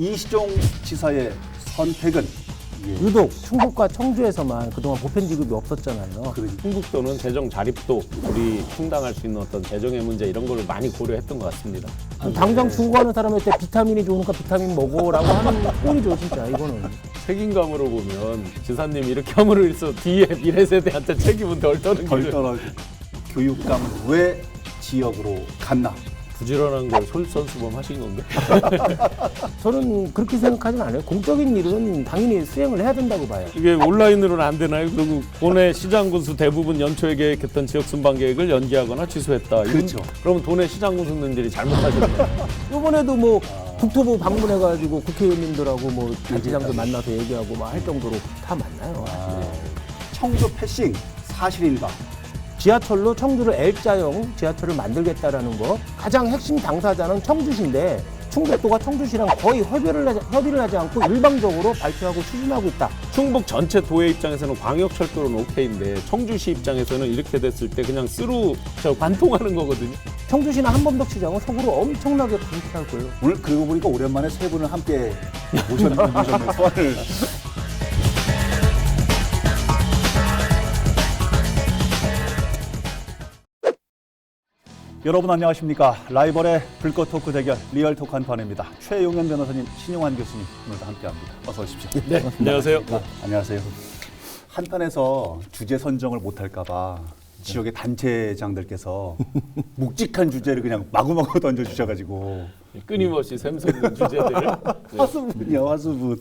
이시종 지사의 선택은 유독 충북과 청주에서만 그동안 보편 지급이 없었잖아요. 충북도는 재정 자립도 우리 충당할 수 있는 어떤 재정의 문제 이런 걸 많이 고려했던 것 같습니다. 당장 주거하는 사람한테 비타민이 좋으니까 비타민 먹어라고 하는 꼴이죠, 진짜 이거는. 책임감으로 보면 지사님 이렇게 함으로 해서 뒤에 미래 세대한테 책임은 덜 떠는 덜 길을 떨어져. 교육감 왜 지역으로 갔나? 부지런한 걸 솔선수범 하신 건가? 저는 그렇게 생각하진 않아요. 공적인 일은 당연히 수행을 해야 된다고 봐요. 이게 온라인으로는 안 되나요? 그리고 도내 시장 군수 대부분 연초에 계획했던 지역 순방 계획을 연기하거나 취소했다. 그렇죠. 그러면 도내 시장 군수님들이 잘못하셨네요. 이번에도 뭐 국토부 방문해가지고 국회의원님들하고 뭐 단체장들 만나서 얘기하고 막 할 정도로 다 맞나요? 청주 패싱 사실인가? 지하철로 청주를 L자형 지하철을 만들겠다라는 거 가장 핵심 당사자는 청주시인데 충북도가 청주시랑 거의 협의를 하지 않고 일방적으로 발표하고 추진하고 있다. 충북 전체 도의 입장에서는 광역철도는 오케이인데 청주시 입장에서는 이렇게 됐을 때 그냥 스루 관통하는 거거든요. 청주시나 한범덕시장은 속으로 엄청나게 불쾌할 거예요. 오늘 그러고 보니까 오랜만에 세 분을 함께 모셨네 소환을. 여러분 안녕하십니까. 라이벌의 불꽃 토크 대결 리얼 토크 한판입니다. 최용현 변호사님, 신용환 교수님 오늘도 함께합니다. 어서 오십시오. 네, 안녕하세요. 안녕하세요. 한판에서 주제 선정을 못할까 봐 지역의 단체장들께서 묵직한 주제를 그냥 마구마구 던져주셔가지고 끊임없이 샘솟는 주제들을. 네. 화수분이요, 화수분.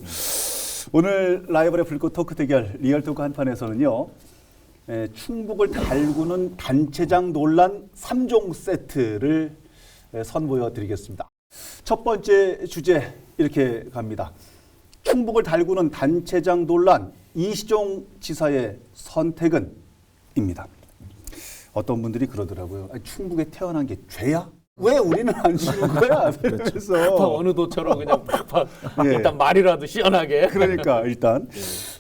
오늘 라이벌의 불꽃 토크 대결 리얼 토크 한판에서는요. 충북을 달구는 단체장 논란 3종 세트를 선보여 드리겠습니다. 첫 번째 주제 이렇게 갑니다. 충북을 달구는 단체장 논란 이시종 지사의 선택은? 입니다. 어떤 분들이 그러더라고요. 아니, 충북에 태어난 게 죄야? 왜 우리는 안 주는 거야? 그래서 어느 도처럼 그냥 팍팍 예. 일단 말이라도 시원하게. 그러니까 일단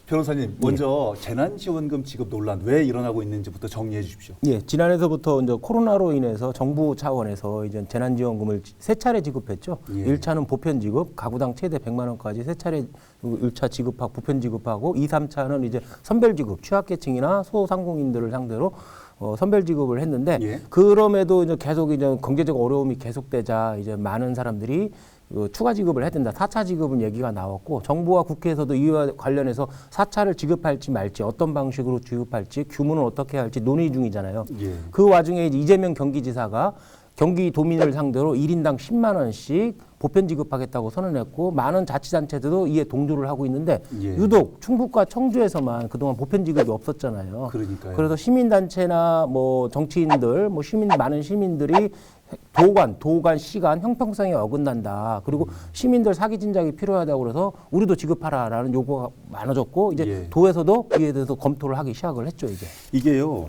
변호사님 먼저 재난지원금 지급 논란 왜 일어나고 있는지부터 정리해 주십시오. 예, 지난해서부터 이제 코로나로 인해서 정부 차원에서 이제 재난지원금을 세 차례 지급했죠. 예. 1차는 보편 지급, 가구당 최대 100만 원까지 세 차례 1차 지급하고 보편 지급하고 2, 3차는 이제 선별 지급, 취약계층이나 소상공인들을 상대로 선별 지급을 했는데 예. 그럼에도 이제 계속 이제 경제적 어려움이 계속되자 이제 많은 사람들이 추가 지급을 해야 된다. 4차 지급은 얘기가 나왔고 정부와 국회에서도 이와 관련해서 4차를 지급할지 말지 어떤 방식으로 지급할지 규모는 어떻게 할지 논의 중이잖아요. 예. 그 와중에 이재명 경기지사가 경기도민을 상대로 1인당 10만 원씩 보편 지급하겠다고 선언했고 많은 자치단체들도 이에 동조를 하고 있는데 예. 유독 충북과 청주에서만 그동안 보편 지급이 없었잖아요. 그러니까요. 그래서 시민단체나 뭐 정치인들, 뭐 많은 시민들이 도관 시간 형평성에 어긋난다. 그리고 시민들 사기 진작이 필요하다고 그래서 우리도 지급하라라는 요구가 많아졌고 이제 예. 도에서도 이에 대해서 검토를 하기 시작을 했죠, 이제. 이게요.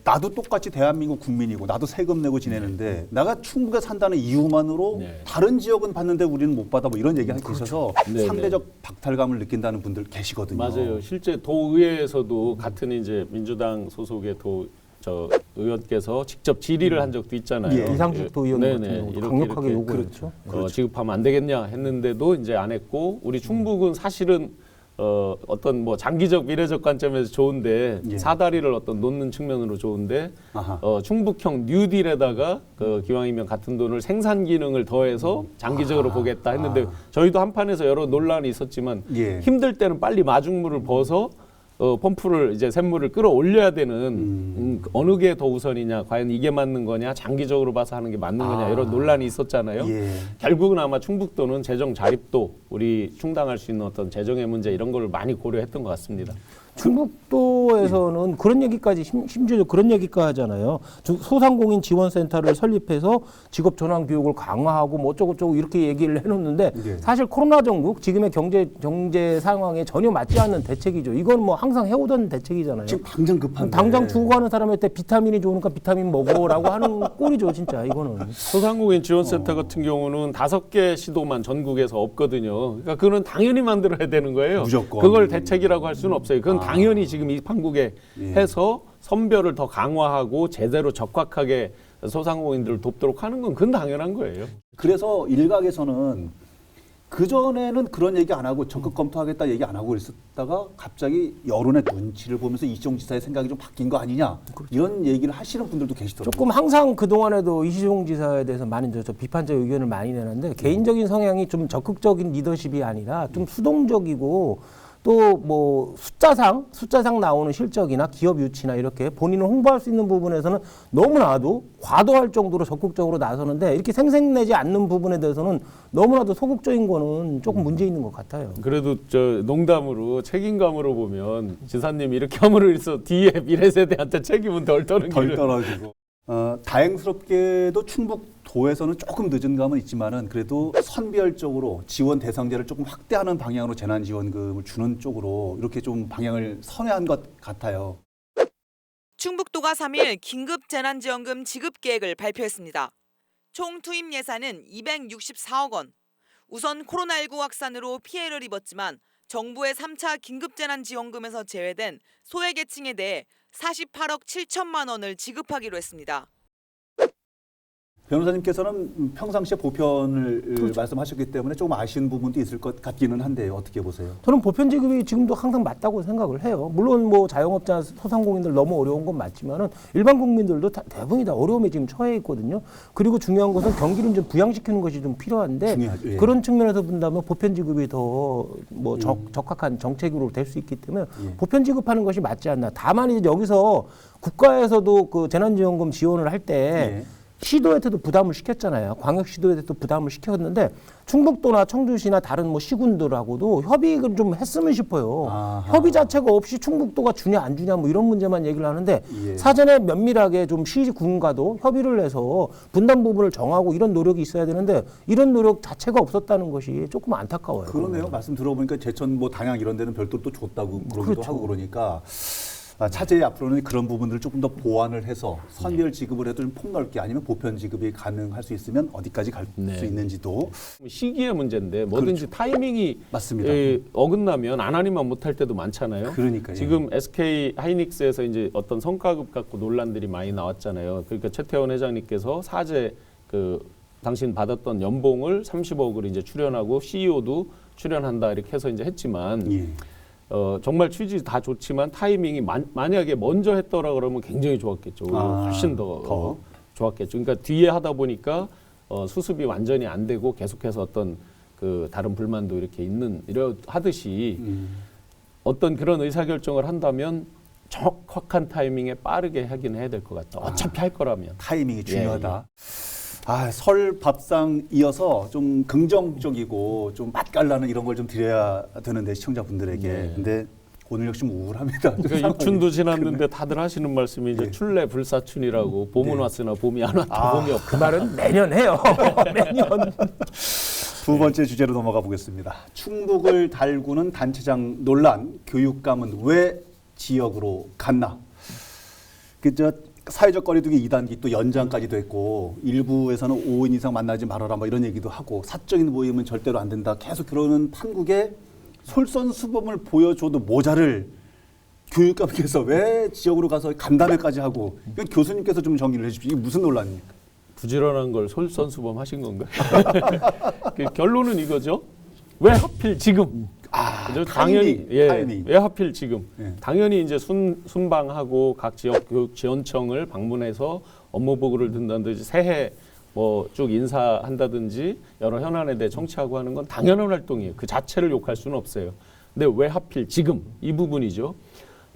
나도 똑같이 대한민국 국민이고 나도 세금 내고 지내는데 내가 충북에 산다는 이유만으로 네. 다른 지역은 받는데 우리는 못 받아 뭐 이런 얘기 계셔서 네, 상대적 박탈감을 느낀다는 분들 계시거든요. 맞아요. 실제 도의회에서도 같은 이제 민주당 소속의 의원께서 직접 질의를 한 적도 있잖아요. 예. 이상식 도의원 같은 네네. 경우도 이렇게 강력하게 요구했죠. 지급하면 안 되겠냐 했는데도 이제 안 했고 우리 충북은 사실은 어떤 뭐 장기적 미래적 관점에서 좋은데 예. 사다리를 어떤 놓는 측면으로 좋은데 아하. 충북형 뉴딜에다가 기왕이면 같은 돈을 생산 기능을 더해서 장기적으로 보겠다 했는데 저희도 한판에서 여러 논란이 있었지만 예. 힘들 때는 빨리 마중물을 벗어 펌프를 이제 샘물을 끌어올려야 되는 어느 게 더 우선이냐, 과연 이게 맞는 거냐, 장기적으로 봐서 하는 게 맞는 거냐 이런 논란이 있었잖아요. 예. 결국은 아마 충북도는 재정 자립도 우리 충당할 수 있는 어떤 재정의 문제 이런 걸 많이 고려했던 것 같습니다. 충북도에서는 그런 얘기까지 심지어 그런 얘기까지 하잖아요. 소상공인 지원센터를 설립해서 직업 전환 교육을 강화하고 뭐 어쩌고저쩌고 이렇게 얘기를 해놓는데 예. 사실 코로나 전국 지금의 경제 상황에 전혀 맞지 않는 대책이죠. 이건 뭐 항상 해오던 대책이잖아요. 지금 당장 급한데. 당장 주거하는 사람한테 비타민이 좋으니까 비타민 먹어라고 하는 꼴이죠, 진짜 이거는. 소상공인 지원센터 같은 경우는 5개 시도만 전국에서 없거든요. 그러니까 그건 당연히 만들어야 되는 거예요. 무조건. 그걸 대책이라고 할 수는 없어요. 그건 당연히 지금 이 판국에 예. 해서 선별을 더 강화하고 제대로 적확하게 소상공인들을 돕도록 하는 건 그건 당연한 거예요. 그래서 일각에서는 그전에는 그런 얘기 안 하고 적극 검토하겠다 얘기 안 하고 있었다가 갑자기 여론의 눈치를 보면서 이시종 지사의 생각이 좀 바뀐 거 아니냐 이런 얘기를 하시는 분들도 계시더라고요. 조금 항상 그동안에도 이시종 지사에 대해서 많은 저 비판적 의견을 많이 내는데 개인적인 성향이 좀 적극적인 리더십이 아니라 좀 수동적이고 또 뭐 숫자상 나오는 실적이나 기업 유치나 이렇게 본인을 홍보할 수 있는 부분에서는 너무나도 과도할 정도로 적극적으로 나서는데 이렇게 생색내지 않는 부분에 대해서는 너무나도 소극적인 거는 조금 문제 있는 것 같아요. 그래도 저 농담으로 책임감으로 보면 지사님 이렇게 함으로 해서 뒤에 미래 세대한테 책임은 덜 떠는 덜 길을. 떨어지고. 다행스럽게도 충북도에서는 조금 늦은 감은 있지만은 그래도 선별적으로 지원 대상자를 조금 확대하는 방향으로 재난지원금을 주는 쪽으로 이렇게 좀 방향을 선회한 것 같아요. 충북도가 3일 긴급 재난지원금 지급 계획을 발표했습니다. 총 투입 예산은 264억 원. 우선 코로나19 확산으로 피해를 입었지만 정부의 3차 긴급 재난지원금에서 제외된 소외계층에 대해 48억 7천만 원을 지급하기로 했습니다. 변호사님께서는 평상시에 보편을 말씀하셨기 때문에 조금 아쉬운 부분도 있을 것 같기는 한데 어떻게 보세요? 저는 보편 지급이 지금도 항상 맞다고 생각을 해요. 물론 뭐 자영업자, 소상공인들 너무 어려운 건 맞지만은 일반 국민들도 대부분이 다 어려움에 지금 처해 있거든요. 그리고 중요한 것은 경기를 좀 부양시키는 것이 좀 필요한데 중요하죠. 예. 그런 측면에서 본다면 보편 지급이 더 뭐 적합한 정책으로 될 수 있기 때문에 예. 보편 지급하는 것이 맞지 않나. 다만 이제 여기서 국가에서도 그 재난지원금 지원을 할 때 예. 시도에도 부담을 시켰잖아요. 광역시도에도 부담을 시켰는데 충북도나 청주시나 다른 뭐 시군들하고도 협의를 좀 했으면 싶어요. 아하. 협의 자체가 없이 충북도가 주냐 안 주냐 뭐 이런 문제만 얘기를 하는데 예. 사전에 면밀하게 좀 시군과도 협의를 해서 분담 부분을 정하고 이런 노력이 있어야 되는데 이런 노력 자체가 없었다는 것이 조금 안타까워요. 그러네요. 말씀 들어보니까 제천 뭐 당양 이런 데는 별도로 또 줬다고 그러기도 그렇죠. 하고 그러니까 차제에 앞으로는 그런 부분들을 조금 더 보완을 해서 선별 지급을 해도 좀 폭넓게 아니면 보편 지급이 가능할 수 있으면 어디까지 갈 수 네. 있는지도 시기의 문제인데 뭐든지 그렇죠. 타이밍이 맞습니다. 어긋나면 안 하니만 못할 때도 많잖아요. 그러니까요. 지금 SK 하이닉스에서 이제 어떤 성과급 갖고 논란들이 많이 나왔잖아요. 그러니까 최태원 회장님께서 사제 당신 받았던 연봉을 30억을 이제 출연하고 CEO도 출연한다 이렇게 해서 이제 했지만 예. 정말 취지 다 좋지만 타이밍이 만약에 먼저 했더라 그러면 굉장히 좋았겠죠. 훨씬 더 좋았겠죠. 그러니까 뒤에 하다 보니까 수습이 완전히 안 되고 계속해서 어떤 다른 불만도 이렇게 이러 하듯이 어떤 그런 의사결정을 한다면 정확한 타이밍에 빠르게 하긴 해야 될 것 같다. 어차피 할 거라면. 타이밍이 중요하다. 예. 설 밥상 이어서 좀 긍정적이고 좀 맛깔나는 이런 걸 좀 드려야 되는데 시청자분들에게. 네. 근데 오늘 역시 우울합니다. 그러니까 입춘도 지났는데 다들 하시는 말씀이 이제 예. 출래 불사춘이라고 봄은 네. 왔으나 봄이 안 왔다. 봄이 없다. 그 말은 매년 해요. 매년. 두 번째 주제로 넘어가 보겠습니다. 충북을 달구는 단체장 논란, 교육감은 왜 지역으로 갔나? 사회적 거리두기 2단계 또 연장까지 됐고 일부에서는 5인 이상 만나지 말아라 뭐 이런 얘기도 하고 사적인 모임은 절대로 안 된다. 계속 그러는 판국에 솔선수범을 보여줘도 모자를 교육감께서 왜 지역으로 가서 간담회까지 하고 이건 교수님께서 좀 정리를 해주십시오. 이게 무슨 논란입니까? 부지런한 걸 솔선수범 하신 건가요? 결론은 이거죠. 왜 하필 지금? 그죠? 당연히 타이밍. 왜 하필 지금? 예. 당연히 이제 순방하고 각 지역 교육 지원청을 방문해서 업무 보고를 든다든지 새해 뭐 쭉 인사한다든지 여러 현안에 대해 청취하고 하는 건 당연한 활동이에요. 그 자체를 욕할 수는 없어요. 근데 왜 하필 지금 이 부분이죠.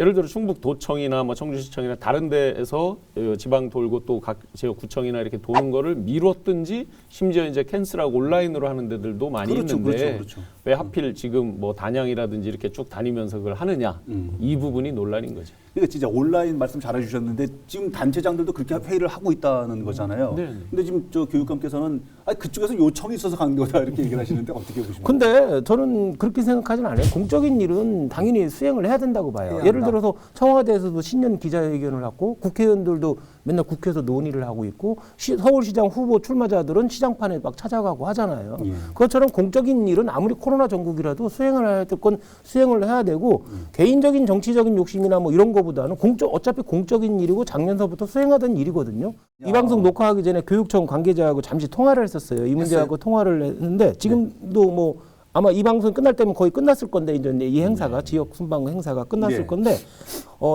예를 들어 충북도청이나 뭐 청주시청이나 다른 데에서 지방 돌고 또 각 지역 구청이나 이렇게 도는 거를 미뤘든지 심지어 이제 캔슬하고 온라인으로 하는 데들도 많이 있는데 그렇죠. 왜 하필 지금 뭐 단양이라든지 이렇게 쭉 다니면서 그걸 하느냐 이 부분이 논란인 거죠. 그러니까 진짜 온라인 말씀 잘해주셨는데 지금 단체장들도 그렇게 회의를 하고 있다는 거잖아요. 네. 근데 지금 저 교육감께서는 그쪽에서 요청이 있어서 간 거다 이렇게 얘기를 하시는데 어떻게 보십니까? 근데 저는 그렇게 생각하지는 않아요. 공적인 일은 당연히 수행을 해야 된다고 봐요. 해야 예를 한다. 들어서 청와대에서도 신년 기자회견을 하고 국회의원들도 맨날 국회에서 논의를 하고 있고 서울시장 후보 출마자들은 시장판에 막 찾아가고 하잖아요. 예. 그것처럼 공적인 일은 아무리 코로나 전국이라도 수행을 해야 될 건 수행을 해야 되고 개인적인 정치적인 욕심이나 뭐 이런 거보다는 어차피 공적인 일이고 작년서부터 수행하던 일이거든요. 이 방송 녹화하기 전에 교육청 관계자하고 잠시 통화를 했었어요. 이 문제하고 통화를 했는데 지금도 뭐 아마 이 방송 끝날 때면 거의 끝났을 건데 이제 이 행사가 지역 순방 행사가 끝났을 네. 건데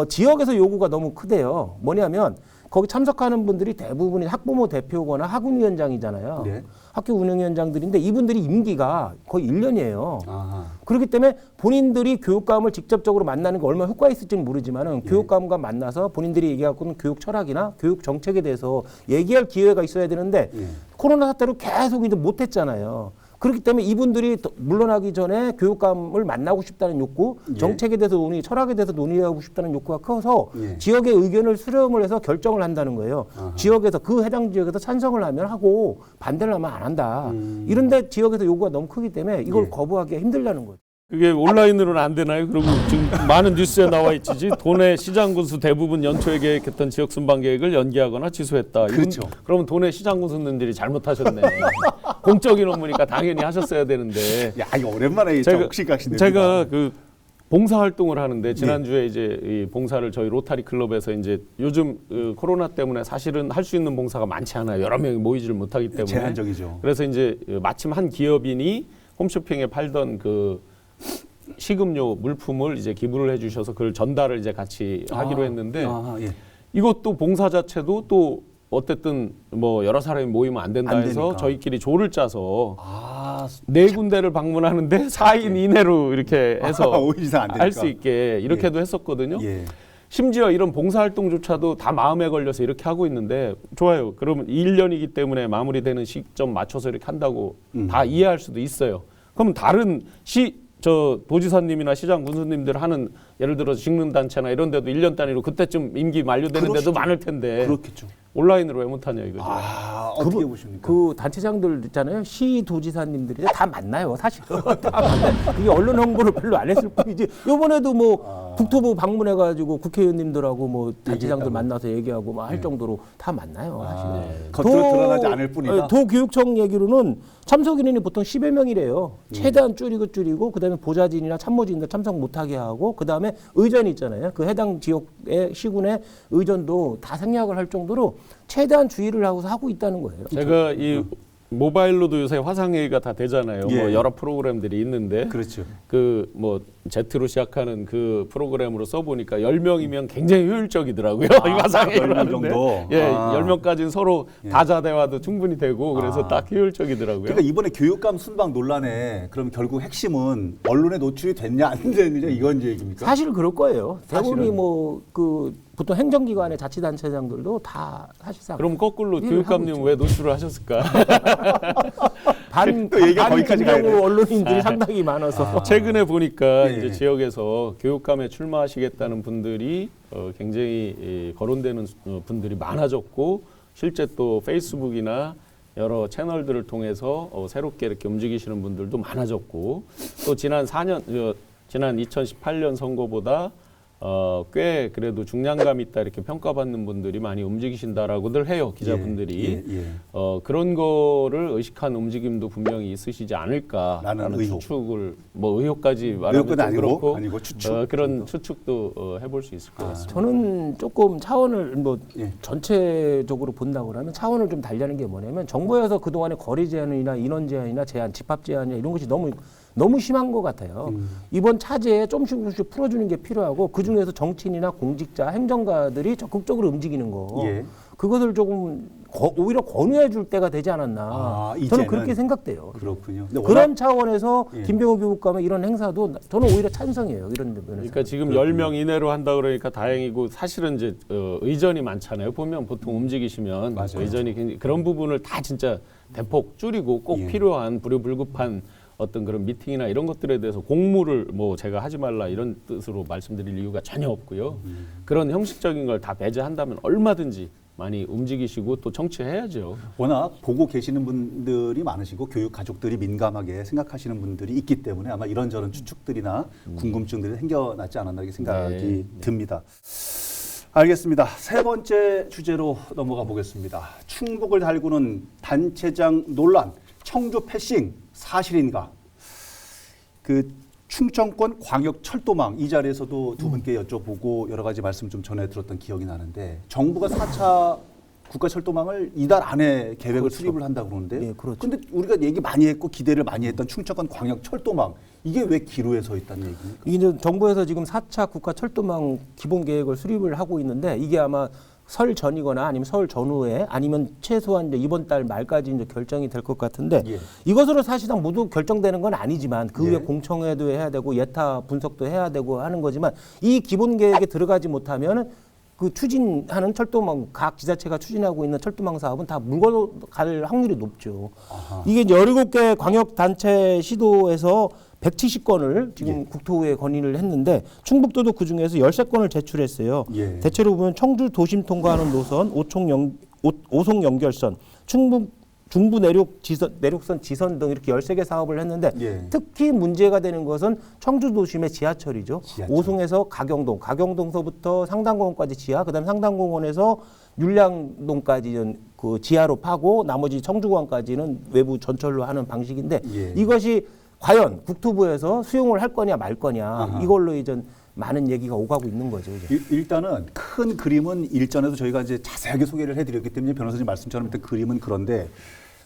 지역에서 요구가 너무 크대요. 뭐냐면 거기 참석하는 분들이 대부분이 학부모 대표거나 학운위원장이잖아요. 네. 학교 운영위원장들인데 이분들이 임기가 거의 1년이에요. 아하. 그렇기 때문에 본인들이 교육감을 직접적으로 만나는 게 얼마나 효과 있을지는 모르지만은 교육감과 만나서 본인들이 얘기하고 있는 교육 철학이나 교육 정책에 대해서 얘기할 기회가 있어야 되는데 코로나 사태로 계속 이제 못했잖아요. 그렇기 때문에 이분들이 물러나기 전에 교육감을 만나고 싶다는 욕구, 정책에 대해서 논의, 철학에 대해서 논의하고 싶다는 욕구가 커서 지역의 의견을 수렴을 해서 결정을 한다는 거예요. 지역에서 그 해당 지역에서 찬성을 하면 하고 반대를 하면 안 한다. 이런데 지역에서 요구가 너무 크기 때문에 이걸 거부하기가 힘들다는 거죠. 그게 온라인으로는 안 되나요? 그리고 지금 많은 뉴스에 나와 있지. 도내 시장 군수 대부분 연초에 계획했던 지역 순방 계획을 연기하거나 취소했다. 그렇죠. 그러면 도내 시장 군수님들이 잘못하셨네. 공적인 업무니까 당연히 하셨어야 되는데. 야, 이거 오랜만에 옥신각신 제가 그 봉사 활동을 하는데 지난주에 이제 이 봉사를 저희 로타리 클럽에서 이제 요즘 코로나 때문에 사실은 할 수 있는 봉사가 많지 않아요. 여러 명이 모이지를 못하기 때문에. 제한적이죠. 그래서 이제 마침 한 기업인이 홈쇼핑에 팔던 그 식음료 물품을 이제 기부를 해주셔서 그걸 전달을 이제 같이 하기로 했는데 이것도 봉사 자체도 또 어쨌든 뭐 여러 사람이 모이면 안 된다 해서 되니까. 저희끼리 조를 짜서 네 군데를 방문하는데 4인 이내로 이렇게 해서 5인 이상 안 되니까. 할 수 있게 이렇게도 했었거든요. 심지어 이런 봉사활동조차도 다 마음에 걸려서 이렇게 하고 있는데 좋아요. 그러면 1년이기 때문에 마무리되는 시점 맞춰서 이렇게 한다고 다 이해할 수도 있어요. 그럼 다른 도지사님이나 시장 군수님들 하는 예를 들어서 직능단체나 이런 데도 1년 단위로 그때쯤 임기 만료되는 데도 많을 텐데 그렇겠죠. 온라인으로 왜 못하냐 이거죠. 어떻게 보십니까? 그 단체장들 있잖아요. 시도지사님들이 다 만나요. 사실은 다 만나요. 그게 언론 홍보를 별로 안 했을 뿐이지. 이번에도 뭐 국토부 방문해가지고 국회의원님들하고 뭐 단체장들 만나서 얘기하고 막 할 정도로 다 만나요. 사실은. 겉으로 드러나지 않을 뿐이다. 도교육청 얘기로는 참석 인원이 보통 10여 명이래요. 최대한 줄이고 그다음에 보좌진이나 참모진들 참석 못하게 하고 그다음에 의전이 있잖아요. 그 해당 지역의 시군의 의전도 다 생략을 할 정도로 최대한 주의를 하고 있다는 거예요. 제가 이 모바일로도 요새 화상회의가 다 되잖아요. 예. 뭐 여러 프로그램들이 있는데 그렇죠. 그 뭐 Z로 시작하는 그 프로그램으로 써보니까 10명이면 굉장히 효율적이더라고요. 이 화상회의를 10명 하는데. 정도? 예, 10명까지는 서로 다자 대화도 충분히 되고 그래서 딱 효율적이더라고요. 그러니까 이번에 교육감 순방 논란에 그럼 결국 핵심은 언론에 노출이 됐냐 안 됐느냐 이건 얘기입니까? 사실 그럴 거예요. 대부분이 사실은. 뭐 그 보통 행정기관의 자치단체장들도 다 사실상 그럼 거꾸로 일을 교육감님 하고 왜 노출을 하셨을까? 또 얘기가 거기까지 가야 김경우 돼. 언론인들이 상당히 많아서 최근에 보니까 예. 이제 지역에서 교육감에 출마하시겠다는 분들이 굉장히 거론되는 분들이 많아졌고 실제 또 페이스북이나 여러 채널들을 통해서 새롭게 이렇게 움직이시는 분들도 많아졌고 또 지난 2018년 선거보다 꽤 그래도 중량감 있다 이렇게 평가받는 분들이 많이 움직이신다라고들 해요 기자분들이 그런 거를 의식한 움직임도 분명히 있으시지 않을까라는 의혹. 추측을 뭐 의혹까지 말하면 좀 의혹은 그렇고 아니고 추측 그런 추측도 해볼 수 있을 것 같습니다. 저는 조금 차원을 뭐 예. 전체적으로 본다고 하면 차원을 좀 달리하는 게 뭐냐면 정부에서 그동안의 거리 제한이나 인원 제한이나 집합 제한이나 이런 것이 너무 심한 것 같아요. 이번 차제에 조금씩 풀어주는 게 필요하고 그중에서 정치인이나 공직자, 행정가들이 적극적으로 움직이는 거 예. 그것을 조금 오히려 권유해 줄 때가 되지 않았나 저는 이제는? 그렇게 생각돼요. 그렇군요. 근데 그런 차원에서 예. 김병호 교육감의 이런 행사도 저는 오히려 찬성이에요. 이런 면에서. 그러니까 지금 10명 이내로 한다 그러니까 다행이고 사실은 이제 의전이 많잖아요. 보면 보통 움직이시면 맞아요. 의전이 굉장히 그런 부분을 다 진짜 대폭 줄이고 꼭 예. 필요한 불효불급한 어떤 그런 미팅이나 이런 것들에 대해서 공무를 뭐 제가 하지 말라 이런 뜻으로 말씀드릴 이유가 전혀 없고요. 그런 형식적인 걸 다 배제한다면 얼마든지 많이 움직이시고 또 청취해야죠. 워낙 보고 계시는 분들이 많으시고 교육 가족들이 민감하게 생각하시는 분들이 있기 때문에 아마 이런저런 추측들이나 궁금증들이 생겨나지 않았나 이렇게 생각이 듭니다. 알겠습니다. 세 번째 주제로 넘어가 보겠습니다. 충북을 달구는 단체장 논란, 청주 패싱 사실인가? 그 충청권 광역철도망 이 자리에서도 두 분께 여쭤보고 여러 가지 말씀 좀 전해 들었던 기억이 나는데 정부가 4차 국가철도망을 이달 안에 계획을 그렇죠. 수립을 한다고 그러는데. 예, 그렇죠. 근데 우리가 얘기 많이 했고 기대를 많이 했던 충청권 광역철도망 이게 왜 기로에 서 있다는 얘기입니까? 이게 이제 정부에서 지금 4차 국가 철도망 기본 계획을 수립을 하고 있는데 이게 아마 설 전이거나 아니면 설 전후에 아니면 최소한 이제 이번 달 말까지 이제 결정이 될 것 같은데 예. 이것으로 사실상 모두 결정되는 건 아니지만 그 예. 위에 공청회도 해야 되고 예타 분석도 해야 되고 하는 거지만 이 기본 계획에 들어가지 못하면 그 추진하는 철도망 각 지자체가 추진하고 있는 철도망 사업은 다 물러갈 확률이 높죠. 아하. 이게 17개 광역 단체 시도에서 170건을 지금 예. 국토부에 건의를 했는데 충북도도 그 중에서 13건을 제출했어요. 예. 대체로 보면 청주 도심 통과하는 노선, 오송 연결선, 충북 중부 내륙선 지선 등 이렇게 13개 사업을 했는데 예. 특히 문제가 되는 것은 청주 도심의 지하철이죠. 지하철. 오송에서 가경동서부터 상당공원까지 지하, 그다음에 상당공원에서 율량동까지 그 지하로 파고 나머지 청주공항까지는 외부 전철로 하는 방식인데 예. 이것이 과연 국토부에서 수용을 할 거냐 말 거냐 아하. 이걸로 이제 많은 얘기가 오가고 있는 거죠. 이제. 일단은 큰 그림은 일전에도 저희가 이제 자세하게 소개를 해드렸기 때문에 변호사님 말씀처럼 일단 그림은 그런데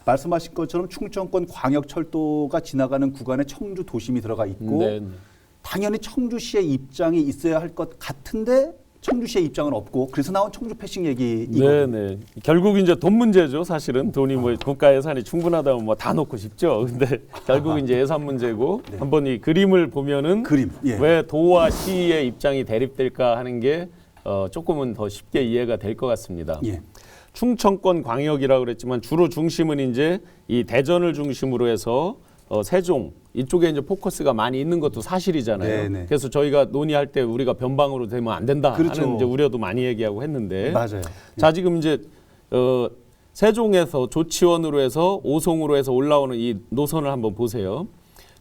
말씀하신 것처럼 충청권 광역철도가 지나가는 구간에 청주 도심이 들어가 있고 네. 당연히 청주시의 입장이 있어야 할 것 같은데 청주시의 입장은 없고 그래서 나온 청주 패싱 얘기이거든요. 네. 결국 이제 돈 문제죠. 사실은 돈이 뭐 국가 예산이 충분하다면 뭐 다 놓고 싶죠. 근데 결국 이제 예산 문제고 네. 한번 이 그림을 보면은 그림. 예. 왜 도와 시의 입장이 대립될까 하는 게 조금은 더 쉽게 이해가 될 것 같습니다. 예. 충청권 광역이라고 그랬지만 주로 중심은 이제 이 대전을 중심으로 해서 세종 이쪽에 이제 포커스가 많이 있는 것도 사실이잖아요. 네네. 그래서 저희가 논의할 때 우리가 변방으로 되면 안 된다 그렇죠. 하는 이제 우려도 많이 얘기하고 했는데 맞아요. 자 지금 이제 세종에서 조치원으로 해서 오송으로 해서 올라오는 이 노선을 한번 보세요.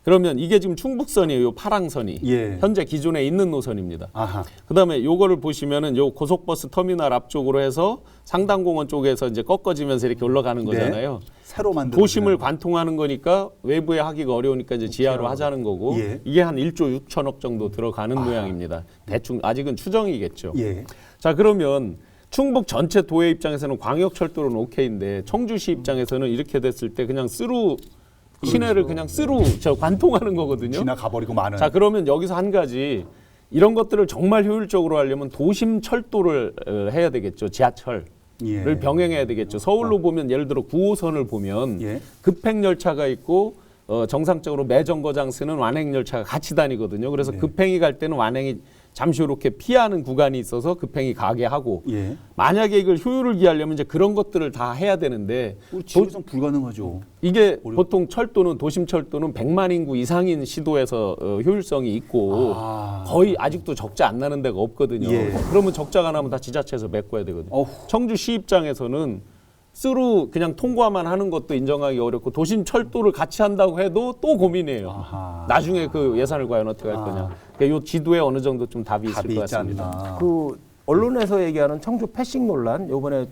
그러면 이게 지금 충북선이에요. 요 파랑선이 예. 현재 기존에 있는 노선입니다. 아하. 그다음에 요거를 보시면은 요 고속버스 터미널 앞쪽으로 해서 상당공원 쪽에서 이제 꺾어지면서 이렇게 올라가는 거잖아요. 새로 만든 도심을 관통하는 거니까 외부에 하기가 어려우니까 이제 지하로 하자는 거고 예. 이게 한 1조 6천억 정도 들어가는 모양입니다. 대충 아직은 추정이겠죠. 예. 자 그러면 충북 전체 도의 입장에서는 광역철도는 오케이인데 청주시 입장에서는 이렇게 됐을 때 그냥 스루 시내를 그냥 스루 저 관통하는 거거든요. 지나가 버리고 많은. 자 그러면 여기서 한 가지 이런 것들을 정말 효율적으로 하려면 도심 철도를 해야 되겠죠. 지하철을 예. 병행해야 되겠죠. 서울로 보면 예를 들어 9호선을 보면 예. 급행 열차가 있고 정상적으로 매정거장 쓰는 완행 열차가 같이 다니거든요. 그래서 네. 급행이 갈 때는 완행이 잠시 이렇게 피하는 구간이 있어서 급행이 가게 하고 예. 만약에 이걸 효율을 기하려면 이제 그런 것들을 다 해야 되는데 우리 지구상 불가능하죠. 이게 보통 철도는 도심 철도는 100만 인구 이상인 시도에서 효율성이 있고 아. 거의 아직도 적자 안 나는 데가 없거든요. 예. 그러면 적자가 나면 다 지자체에서 메꿔야 되거든요. 어후. 청주시 입장에서는 스루 그냥 통과만 하는 것도 인정하기 어렵고 도심 철도를 같이 한다고 해도 또 고민이에요. 아하. 나중에 그 예산을 과연 어떻게 할 거냐. 그러니까 이 지도에 어느 정도 좀 답이 있을 답이 것 있지 같습니다. 않나. 그 언론에서 얘기하는 청주 패싱 논란, 이번에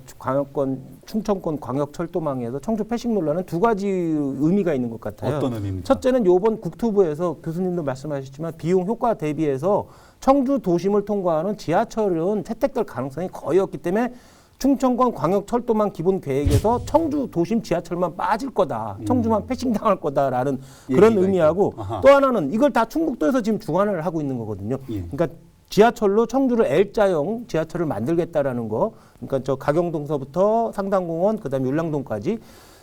충청권 광역철도망에서 청주 패싱 논란은 두 가지 의미가 있는 것 같아요. 어떤 의미입니까? 첫째는 이번 국토부에서 교수님도 말씀하셨지만 비용 효과 대비해서 청주 도심을 통과하는 지하철은 채택될 가능성이 거의 없기 때문에 충청권 광역철도망 기본 계획에서 청주 도심 지하철만 빠질 거다. 청주만 패싱 당할 거다라는 그런 얘기가 의미하고 있고. 아하. 또 하나는 이걸 다 충북도에서 지금 주관을 하고 있는 거거든요. 예. 그러니까 지하철로 청주를 L자형 지하철을 만들겠다라는 거. 그러니까 저 가경동서부터 상당공원 그다음에 율량동까지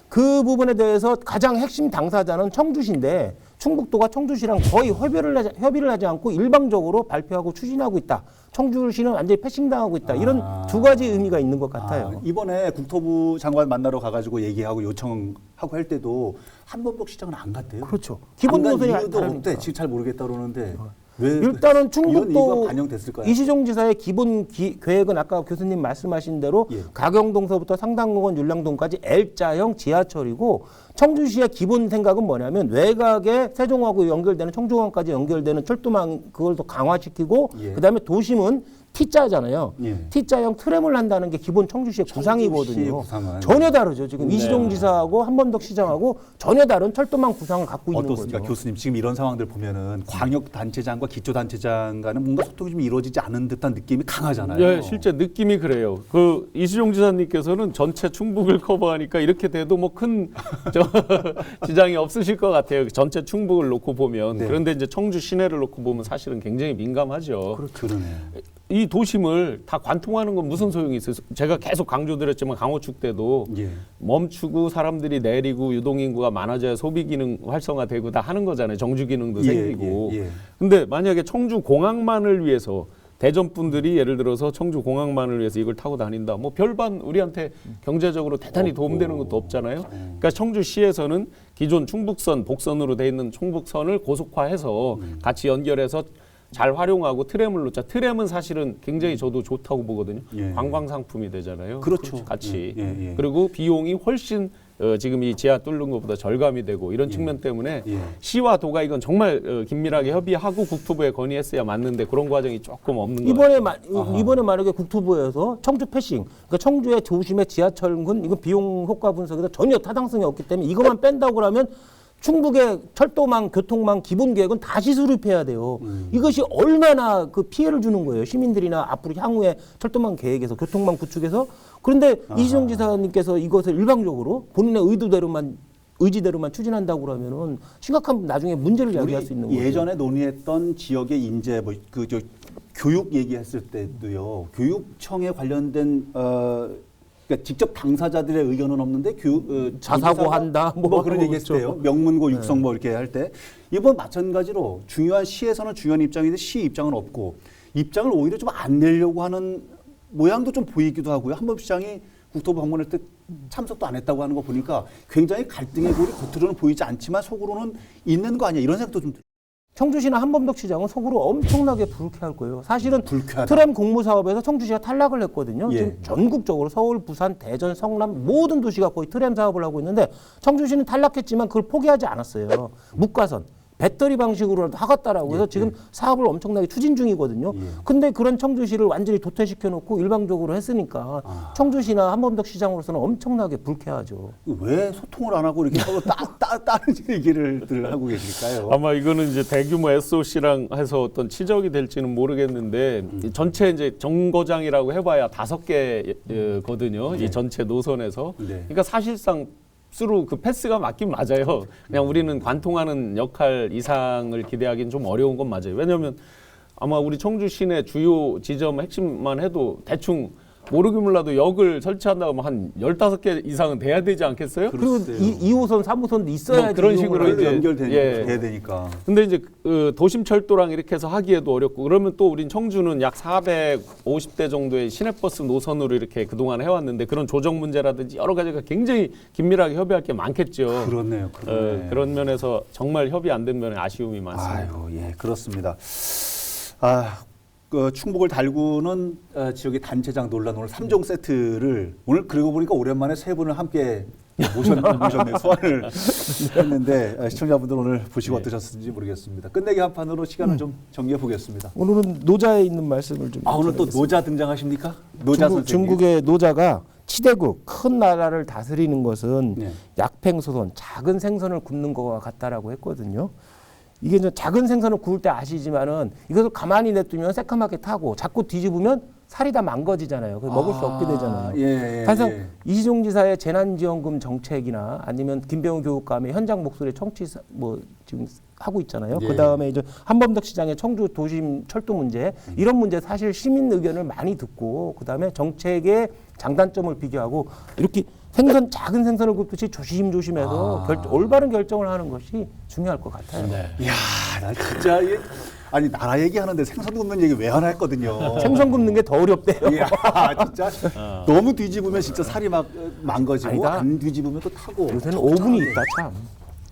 그 부분에 대해서 가장 핵심 당사자는 청주시인데 충북도가 청주시랑 거의 협의를 하지 않고 일방적으로 발표하고 추진하고 있다. 청주시는 완전히 패싱당하고 있다. 이런 두 가지 의미가 있는 것 같아요. 이번에 국토부 장관 만나러 가가지고 얘기하고 요청하고 할 때도 한번복 시장은 안 갔대요. 그렇죠. 기본 안 간 노선이 이유도 다르니까. 없대. 지금 잘 모르겠다 그러는데 왜 일단은 이런 충북도 이유가 반영됐을까요? 이시종 지사의 기본 계획은 아까 교수님 말씀하신 대로 예. 가경동서부터 상당공원 율량동까지 L자형 지하철이고 청주시의 기본 생각은 뭐냐면 외곽에 세종하고 연결되는 청주공항까지 연결되는 철도망 그걸 더 강화시키고 예. 그다음에 도심은 T자잖아요. 예. T자형 트램을 한다는 게 기본 청주시의 구상이거든요. 구상은. 전혀 다르죠. 지금 이시종 지사하고 한범덕 시장하고 전혀 다른 철도망 구상을 갖고 있는 어떻습니까, 거죠. 교수님? 지금 이런 상황들 보면은 광역 단체장과 기초 단체장 간은 뭔가 소통이 좀 이루어지지 않은 듯한 느낌이 강하잖아요. 예, 실제 느낌이 그래요. 그 이시종 지사님께서는 전체 충북을 커버하니까 이렇게 돼도 뭐 큰 지장이 없으실 것 같아요. 전체 충북을 놓고 보면. 네. 그런데 이제 청주 시내를 놓고 보면 사실은 굉장히 민감하죠. 그러네요. 이 도심을 다 관통하는 건 무슨 소용이 있어요? 제가 계속 강조드렸지만 강호축 때도 예. 멈추고 사람들이 내리고 유동인구가 많아져야 소비 기능 활성화되고 다 하는 거잖아요. 정주 기능도 예, 생기고. 예, 예. 근데 만약에 청주 공항만을 위해서 대전 분들이 예를 들어서 청주 공항만을 위해서 이걸 타고 다닌다. 뭐 별반 우리한테 경제적으로 대단히 도움되는 것도 없잖아요. 그러니까 청주시에서는 기존 충북선, 복선으로 돼 있는 충북선을 고속화해서 같이 연결해서 잘 활용하고 트램을 놓자. 트램은 사실은 굉장히 저도 좋다고 보거든요. 예. 관광 상품이 되잖아요. 그렇죠. 같이. 예. 그리고 비용이 훨씬 지금 이 지하 뚫는 것보다 절감이 되고 이런 측면 때문에 예. 시와 도가 이건 정말 긴밀하게 협의하고 국토부에 건의했어야 맞는데 그런 과정이 조금 없는 것 이번에 같아요. 이번에 만약에 국토부에서 청주 패싱, 그러니까 청주의 도심의 지하철군 이건 비용 효과 분석에서 전혀 타당성이 없기 때문에 이것만 뺀다고 그러면 충북의 철도망, 교통망 기본 계획은 다시 수립해야 돼요. 이것이 얼마나 그 피해를 주는 거예요. 시민들이나 앞으로 향후에 철도망 계획에서 교통망 구축에서. 그런데 이시종 지사님께서 이것을 일방적으로 본인의 의지대로만 추진한다고 그러면은 심각한 나중에 문제를 야기할 수 있는 거죠. 예전에 논의했던 지역의 인재 저 교육 얘기했을 때도요. 교육청에 관련된 그러니까 직접 당사자들의 의견은 없는데 자사고한다 뭐 그런 하고 얘기했을 그렇죠. 때요. 명문고 육성 뭐 이렇게 할 때 이번 마찬가지로 중요한 시에서는 중요한 입장인데 시 입장은 없고 입장을 오히려 좀 안 내려고 하는 모양도 좀 보이기도 하고요. 한범 시장이 국토부 방문할 때 참석도 안 했다고 하는 거 보니까 굉장히 갈등의 골이 겉으로는 보이지 않지만 속으로는 있는 거 아니야 이런 생각도 좀 들어요. 청주시나 한범덕 시장은 속으로 엄청나게 불쾌할 거예요. 사실은 불쾌하다. 트램 공모 사업에서 청주시가 탈락을 했거든요. 예. 지금 전국적으로 서울, 부산, 대전, 성남 모든 도시가 거의 트램 사업을 하고 있는데 청주시는 탈락했지만 그걸 포기하지 않았어요. 묵가선. 배터리 방식으로 하겠다라고 해서 지금 사업을 엄청나게 추진 중이거든요. 근데 그런 청주시를 완전히 도태시켜 놓고 일방적으로 했으니까 청주시나 한범덕 시장으로서는 엄청나게 불쾌하죠. 왜 소통을 안 하고 이렇게 서로 다른 얘기를 하고 계실까요? 아마 이거는 이제 대규모 SOC랑 해서 어떤 치적이 될지는 모르겠는데 이 전체 이제 정거장이라고 해봐야 5개거든요. 이 전체 노선에서. 네. 그러니까 사실상 수로 그 패스가 맞긴 맞아요. 그냥 우리는 관통하는 역할 이상을 기대하기는 좀 어려운 건 맞아요. 왜냐하면 아마 우리 청주 시내 주요 지점 핵심만 해도 대충 모르긴 몰라도 역을 설치한다고 하면 한 15개 이상은 돼야 되지 않겠어요? 그리고 2호선, 3호선도 있어야지. 뭐 그런 식으로 이용을 이제 연결돼야 되니까. 근데 이제 도심 철도랑 이렇게 해서 하기에도 어렵고 그러면 또 우린 청주는 약 450대 정도의 시내버스 노선으로 이렇게 그동안 해왔는데 그런 조정 문제라든지 여러 가지가 굉장히 긴밀하게 협의할 게 많겠죠. 그렇네요. 그런 면에서 정말 협의 안 된 면에 아쉬움이 많습니다. 아유, 예, 그렇습니다. 그 충북을 달구는 지역의 단체장 논란 오늘 3종 세트를 오늘 그러고 보니까 오랜만에 세 분을 함께 모셨네요. 소환을 했는데 시청자분들 오늘 보시고 어떠셨는지 모르겠습니다. 끝내기 한 판으로 시간을 좀 정리해 보겠습니다. 오늘은 노자에 있는 말씀을 좀. 오늘 또 노자 등장하십니까? 노자 선생님. 중국의 노자가 치대국 큰 나라를 다스리는 것은 네. 약팽소선 작은 생선을 굽는 것과 같다라고 했거든요. 이게 이제 작은 생선을 구울 때 아시지만은 이것을 가만히 냅두면 새카맣게 타고 자꾸 뒤집으면 살이 다 망가지잖아요. 그래서 먹을 수 없게 되잖아요. 그래서 이시종 지사의 재난지원금 정책이나 아니면 김병우 교육감의 현장 목소리 청취 지금 하고 있잖아요. 그 다음에 이제 한범덕 시장의 청주 도심 철도 문제 이런 문제 사실 시민 의견을 많이 듣고 그 다음에 정책의 장단점을 비교하고 이렇게 작은 생선을 굽듯이 조심조심해서 올바른 결정을 하는 것이 중요할 것 같아요. 이야, 나 진짜 아니 나라 얘기하는데 생선 굽는 얘기 왜 하나 했거든요. 생선 굽는 게 더 어렵대요. 이야, 진짜 너무 뒤집으면 진짜 살이 막 망가지고 아니다. 안 뒤집으면 또 타고. 요새는 오븐이 있다 참.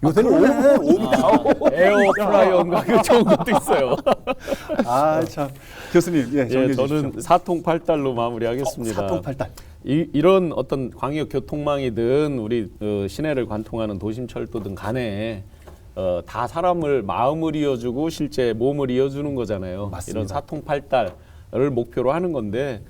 요새는 오븐 에어프라이어인가 그 좋은 것도 있어요. 참 교수님, 예, 정리해 주십시오. 저는 사통팔달로 마무리하겠습니다. 사통팔달. 이런 어떤 광역 교통망이든 우리 시내를 관통하는 도심철도든 간에 다 사람을 마음을 이어주고 실제 몸을 이어주는 거잖아요. 맞습니다. 이런 사통팔달 목표로 하는 건데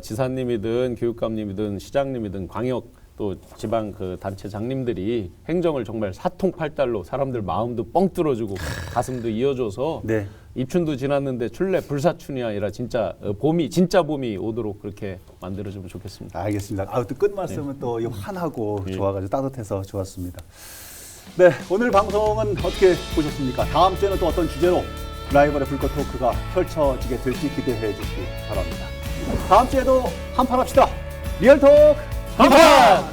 지사님이든 교육감님이든 시장님이든 광역 또 지방 그 단체장님들이 행정을 정말 사통팔달로 사람들 마음도 뻥 뚫어주고 가슴도 이어줘서 네. 입춘도 지났는데 출래 불사춘이 아니라 진짜 진짜 봄이 오도록 그렇게 만들어주면 좋겠습니다. 알겠습니다. 또 끝 말씀은 또 환하고 좋아가지고 따뜻해서 좋았습니다. 네, 오늘 방송은 어떻게 보셨습니까? 다음 주에는 또 어떤 주제로 라이벌의 불꽃 토크가 펼쳐지게 될지 기대해 주시기 바랍니다. 다음 주에도 한판 합시다. 리얼톡 한판!